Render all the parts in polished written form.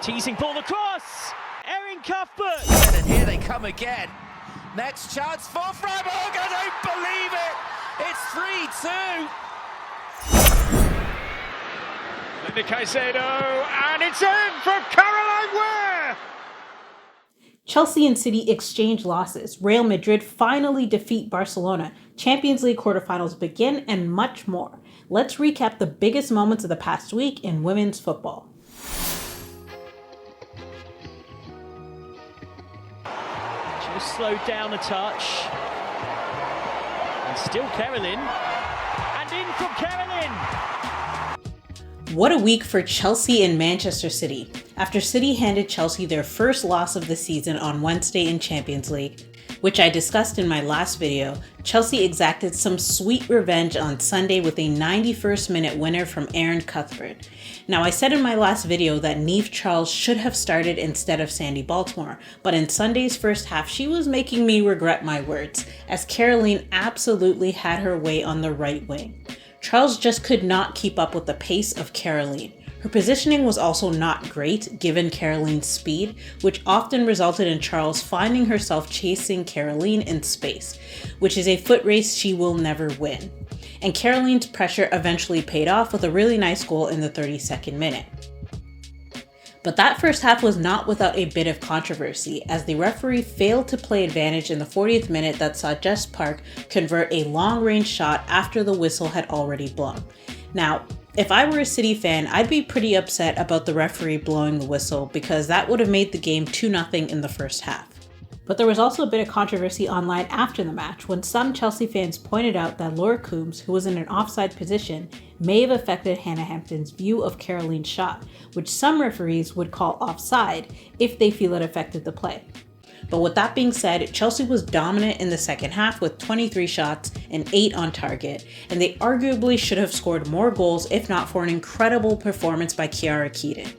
Teasing ball across. Erin Cuthbert. And here they come again. Next chance for Freiburg. I don't believe it. It's 3-2. Linda Caicedo, and it's in for Caroline Weir. Chelsea and City exchange losses. Real Madrid finally defeat Barcelona. Champions League quarterfinals begin, and much more. Let's recap the biggest moments of the past week in women's football. She was slowed down a touch. And still Caroline. And in from Caroline. What a week for Chelsea and Manchester City. After City handed Chelsea their first loss of the season on Wednesday in Champions League, which I discussed in my last video, Chelsea exacted some sweet revenge on Sunday with a 91st minute winner from Erin Cuthbert. Now, I said in my last video that Niamh Charles should have started instead of Sandy Baltimore, but in Sunday's first half, she was making me regret my words, as Caroline absolutely had her way on the right wing. Charles just could not keep up with the pace of Caroline. Her positioning was also not great given Caroline's speed, which often resulted in Charles finding herself chasing Caroline in space, which is a foot race she will never win. And Caroline's pressure eventually paid off with a really nice goal in the 32nd minute. But that first half was not without a bit of controversy, as the referee failed to play advantage in the 40th minute that saw Jess Park convert a long-range shot after the whistle had already blown. Now, if I were a City fan, I'd be pretty upset about the referee blowing the whistle, because that would have made the game 2-0 in the first half. But there was also a bit of controversy online after the match when some Chelsea fans pointed out that Laura Coombs, who was in an offside position, may have affected Hannah Hampton's view of Caroline's shot, which some referees would call offside if they feel it affected the play. But with that being said, Chelsea was dominant in the second half with 23 shots and 8 on target, and they arguably should have scored more goals if not for an incredible performance by Kiara Keaton.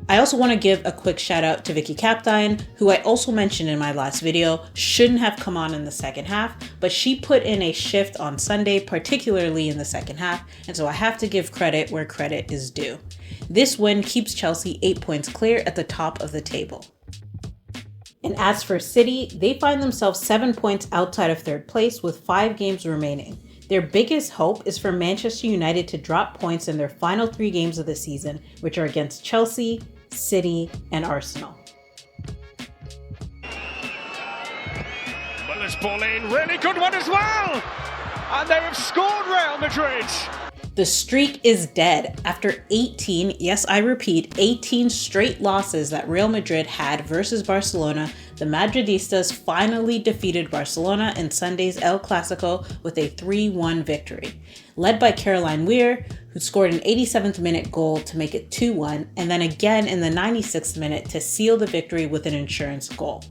I also want to give a quick shout out to Vicky Kaptein, who I also mentioned in my last video shouldn't have come on in the second half, but she put in a shift on Sunday, particularly in the second half, and so I have to give credit where credit is due. This win keeps Chelsea 8 points clear at the top of the table. And as for City, they find themselves 7 points outside of third place with 5 games remaining. Their biggest hope is for Manchester United to drop points in their final 3 games of the season, which are against Chelsea, City, and Arsenal. Well, this ball in, really good one as well! And they have scored Real Madrid! The streak is dead after 18, yes I repeat, 18 straight losses that Real Madrid had versus Barcelona. The Madridistas finally defeated Barcelona in Sunday's El Clasico with a 3-1 victory, led by Caroline Weir, who scored an 87th minute goal to make it 2-1, and then again in the 96th minute to seal the victory with an insurance goal.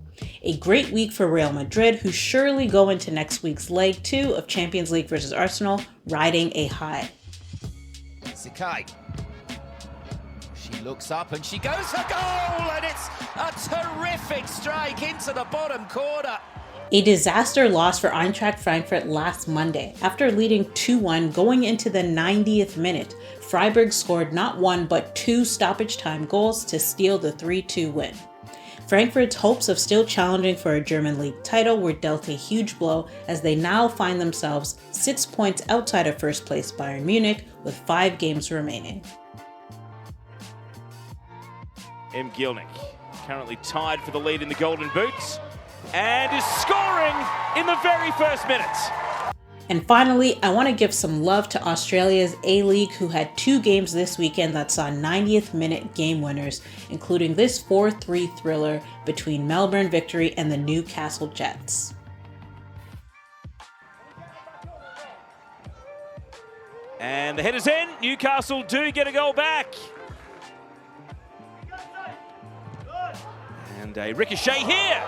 A great week for Real Madrid, who surely go into next week's leg 2 of Champions League versus Arsenal riding a high. Sakai. She looks up and she goes for goal, and it's a terrific strike into the bottom corner. A disaster loss for Eintracht Frankfurt last Monday. After leading 2-1 going into the 90th minute, Freiburg scored not 1 but 2 stoppage time goals to steal the 3-2 win. Frankfurt's hopes of still challenging for a German league title were dealt a huge blow, as they now find themselves 6 points outside of first place Bayern Munich with 5 games remaining. M. Gielnik, currently tied for the lead in the Golden Boots, and is scoring in the very first minute. And finally, I want to give some love to Australia's A-League, who had 2 games this weekend that saw 90th minute game winners, including this 4-3 thriller between Melbourne Victory and the Newcastle Jets. And the header's in. Newcastle do get a goal back. And a ricochet here.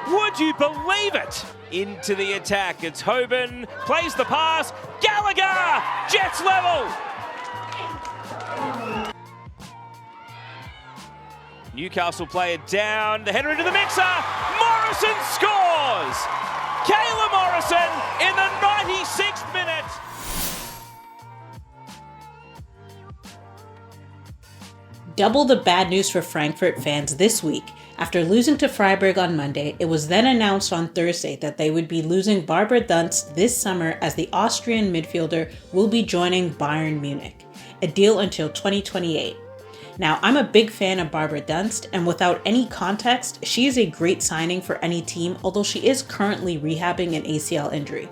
Would you believe it? Into the attack. It's Hoban, plays the pass. Gallagher! Jets level! Newcastle play it down. The header into the mixer. Morrison scores! Kayla Morrison in the 96th minute. Double the bad news for Frankfurt fans this week. After losing to Freiburg on Monday, it was then announced on Thursday that they would be losing Barbara Dunst this summer, as the Austrian midfielder will be joining Bayern Munich, a deal until 2028. Now, I'm a big fan of Barbara Dunst, and without any context, she is a great signing for any team, although she is currently rehabbing an ACL injury.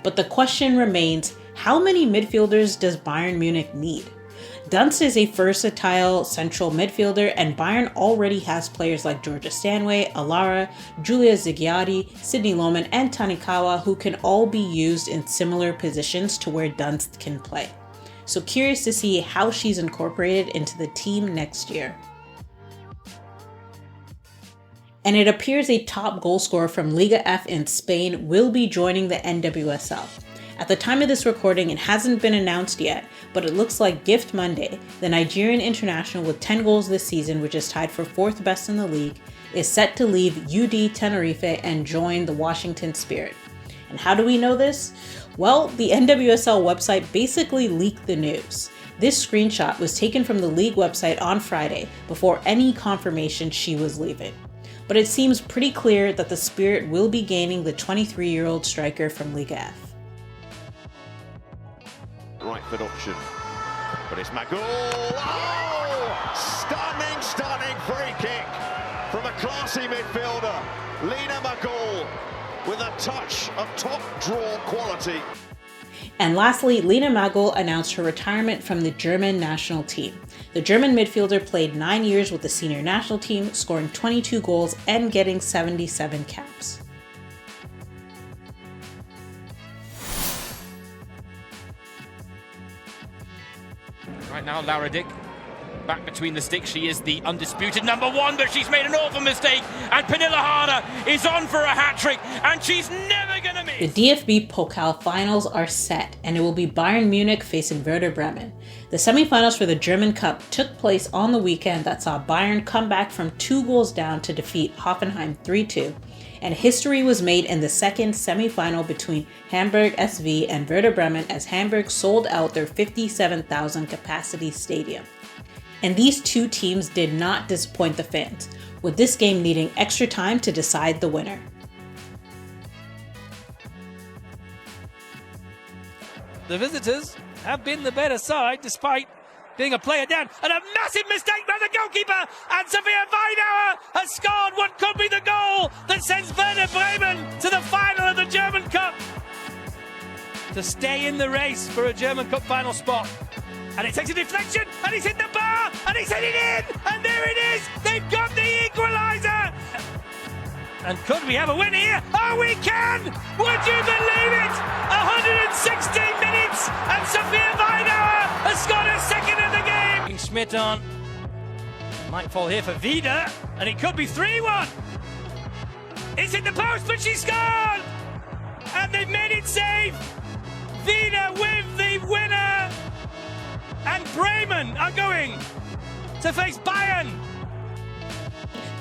But the question remains, how many midfielders does Bayern Munich need? Dunst is a versatile central midfielder, and Bayern already has players like Georgia Stanway, Alara, Julia Zigiati, Sydney Lohmann, and Tanikawa, who can all be used in similar positions to where Dunst can play. So curious to see how she's incorporated into the team next year. And it appears a top goal scorer from Liga F in Spain will be joining the NWSL. At the time of this recording, it hasn't been announced yet, but it looks like Gift Monday, the Nigerian international with 10 goals this season, which is tied for 4th best in the league, is set to leave UD Tenerife and join the Washington Spirit. And how do we know this? Well, the NWSL website basically leaked the news. This screenshot was taken from the league website on Friday before any confirmation she was leaving. But it seems pretty clear that the Spirit will be gaining the 23-year-old striker from Liga F. Right foot option, but it's Magull. Oh! Stunning free kick from a classy midfielder, Lena Magull, with a touch of top draw quality. And lastly, Lena Magull announced her retirement from the German national team. The German midfielder played 9 years with the senior national team, scoring 22 goals and getting 77 caps. Right now, Lara Dick back between the sticks. She is the undisputed number one, but she's made an awful mistake. And Pernilla Harder is on for a hat-trick, and she's never going to miss. The DFB Pokal finals are set, and it will be Bayern Munich facing Werder Bremen. The semifinals for the German Cup took place on the weekend that saw Bayern come back from 2 goals down to defeat Hoffenheim 3-2. And history was made in the second semifinal between Hamburg SV and Werder Bremen, as Hamburg sold out their 57,000 capacity stadium. And these two teams did not disappoint the fans, with this game needing extra time to decide the winner. The visitors have been the better side despite being a player down, and a massive mistake by the goalkeeper, and Sophia Weinauer has scored what could be the goal that sends Werder Bremen to the final of the German Cup to stay in the race for a German Cup final spot. And it takes a deflection, and he's hit the bar, and he's hit it in, and there it is, they've got the equaliser. And could we have a win here? Oh, we can! Would you believe it? 116 minutes, and Sophia Weinauer has scored her second of the game. Schmidt on. Might fall here for Vida, and it could be 3-1. It's in the post, but she scored! And they've made it safe. Vida with the winner. And Bremen are going to face Bayern.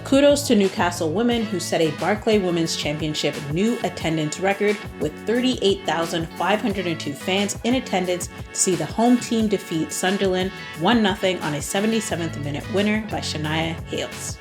Kudos to Newcastle women, who set a Barclay Women's Championship new attendance record with 38,502 fans in attendance to see the home team defeat Sunderland 1-0 on a 77th minute winner by Shania Hales.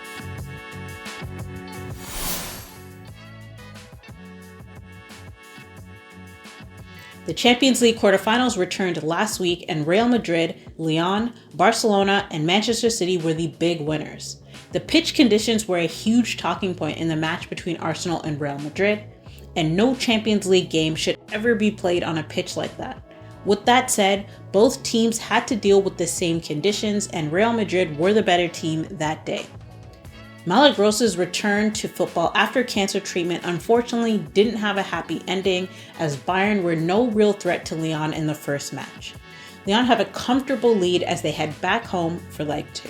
The Champions League quarterfinals returned last week, and Real Madrid, Lyon, Barcelona, and Manchester City were the big winners. The pitch conditions were a huge talking point in the match between Arsenal and Real Madrid, and no Champions League game should ever be played on a pitch like that. With that said, both teams had to deal with the same conditions, and Real Madrid were the better team that day. Malagrosa's return to football after cancer treatment unfortunately didn't have a happy ending, as Bayern were no real threat to Lyon in the first match. Lyon have a comfortable lead as they head back home for leg 2.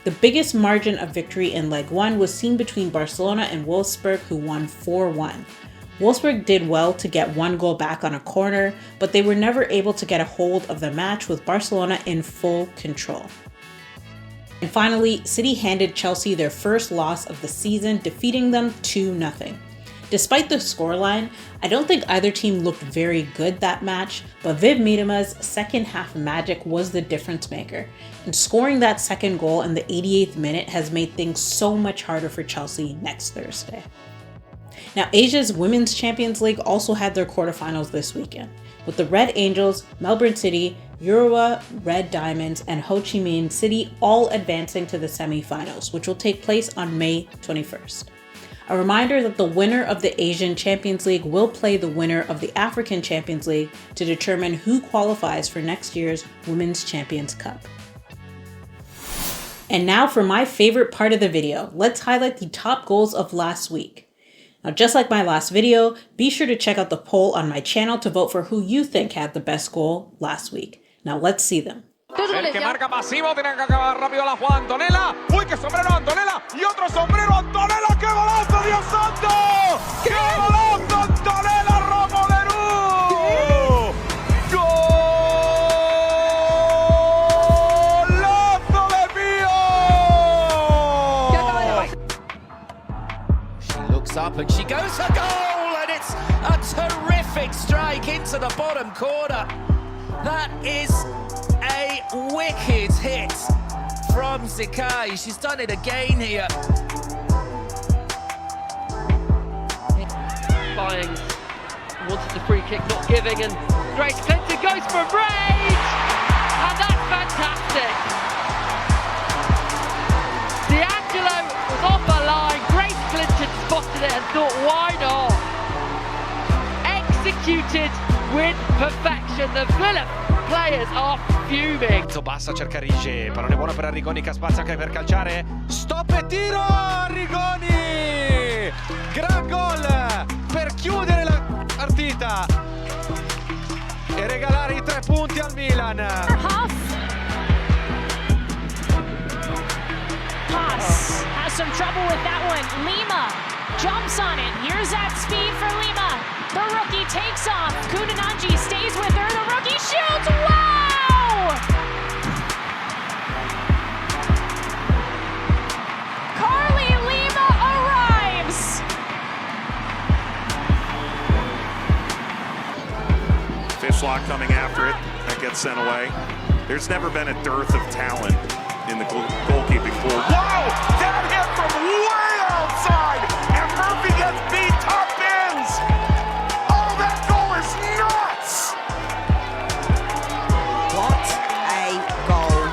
The biggest margin of victory in leg 1 was seen between Barcelona and Wolfsburg, who won 4-1. Wolfsburg did well to get 1 goal back on a corner, but they were never able to get a hold of the match, with Barcelona in full control. And finally, City handed Chelsea their first loss of the season, defeating them 2-0. Despite the scoreline, I don't think either team looked very good that match, but Viv Miedema's second half magic was the difference maker, and scoring that second goal in the 88th minute has made things so much harder for Chelsea next Thursday. Now, Asia's Women's Champions League also had their quarterfinals this weekend, with the Red Angels, Melbourne City, Urawa Red Diamonds, and Ho Chi Minh City all advancing to the semi-finals, which will take place on May 21st. A reminder that the winner of the Asian Champions League will play the winner of the African Champions League to determine who qualifies for next year's Women's Champions Cup. And now for my favorite part of the video, let's highlight the top goals of last week. Now, just like my last video, be sure to check out the poll on my channel to vote for who you think had the best goal last week. Now let's see them. El que marca pasivo tiene que acabar rápido la jugada Antonella. Uy, qué sombrero Antonella. Y otro sombrero Antonella. ¡Qué golazo, Dios santo! ¡Qué golazo, Antonella Romoderú! ¡Golazo de Pío! She looks up and she goes for goal, and it's a terrific strike into the bottom corner. That is a wicked hit from Zikai. She's done it again here. Buying wanted the free kick, not giving, and Grace Clinton goes for a braid, and that's fantastic. D'Angelo was off her line, Grace Clinton spotted it and thought, why not? Executed with perfection. The Villa players are fuming. Basta cercare Ige, pallone buono per Arrigoni che spazia anche per calciare. Stop e tiro Arrigoni! Gran gol per chiudere la partita e regalare i 3 punti al Milan. Haas has some trouble with that one. Lima jumps on it. Here's that speed for Lima. The rookie takes off. Kunananji stays with her. The rookie shoots. Wow! Carly Lima arrives. Fishlock coming after it. That gets sent away. There's never been a dearth of talent in the goalkeeping pool. Wow! That hit from way outside, and Murphy gets beat top ends. Oh, that goal is nuts! What a goal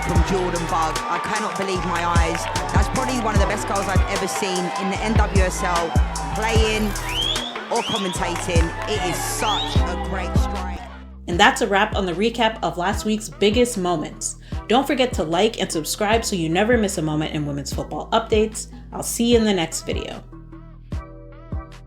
from Jordan Bugg. I cannot believe my eyes. That's probably one of the best goals I've ever seen in the NWSL, playing or commentating. It is such a great strike. And that's a wrap on the recap of last week's biggest moments. Don't forget to like and subscribe so you never miss a moment in women's football updates. I'll see you in the next video.